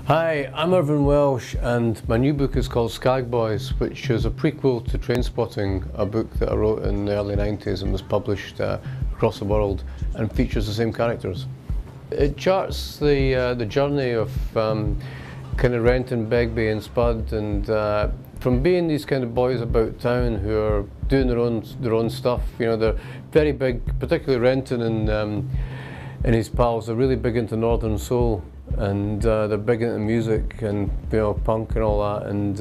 Hi, I'm Irvin Welsh, and my new book is called Skagboys, which is a prequel to Trainspotting, a book that I wrote in the early 90s and was published across the world and features the same characters. It charts the journey of kind of Renton, Begbie and Spud, and from being these kind of boys about town who are doing their own stuff. You know, they're very big, particularly Renton and his pals are really big into Northern Soul, and they're big into music and, you know, punk and all that, and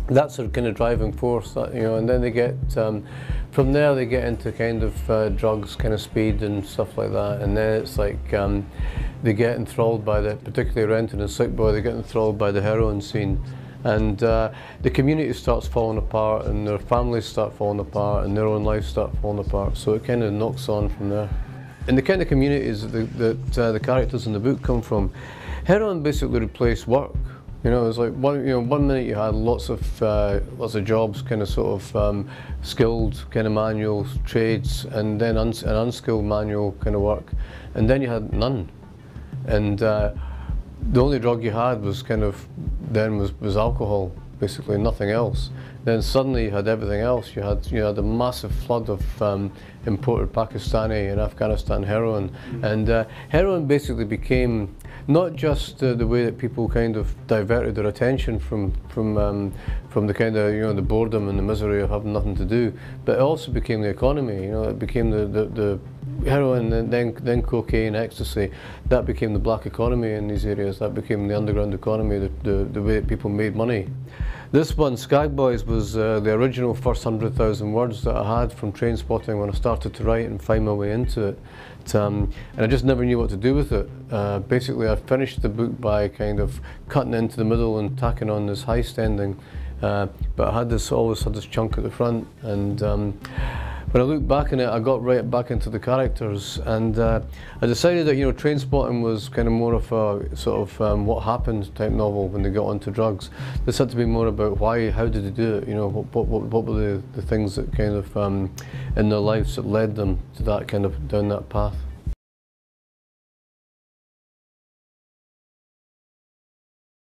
that's their kind of driving force. You know, and then they get from there they get into kind of drugs, kind of speed and stuff like that, and then it's like they get enthralled by particularly Renton and Skagboys, they get enthralled by the heroin scene, and the community starts falling apart, and their families start falling apart, and their own lives start falling apart. So it kind of knocks on from there. And the kind of communities that the characters in the book come from, heroin basically replaced work. You know, it was like one minute you had lots of jobs, kind of sort of skilled kind of manual trades, and then an unskilled manual kind of work, and then you had none. And the only drug you had was kind of was alcohol, basically nothing else. Then suddenly you had everything else. You had a massive flood of imported Pakistani and Afghanistan heroin, and heroin basically became not just the way that people kind of diverted their attention from the kind of, you know, the boredom and the misery of having nothing to do, but it also became the economy. You know, it became the heroin, and then cocaine, ecstasy. That became the black economy in these areas. That became the underground economy, the way that people made money. This one, Skagboys, was the original first 100,000 words that I had from Trainspotting when I started to write and find my way into it. And I just never knew what to do with it. Basically, I finished the book by kind of cutting into the middle and tacking on this heist ending. But I had always had this chunk at the front, and when I look back on it, I got right back into the characters, and I decided that, you know, Trainspotting was kind of more of a sort of what happened type novel when they got onto drugs. This had to be more about why, how did they do it? You know, what were the things that kind of in their lives that led them to that kind of down that path.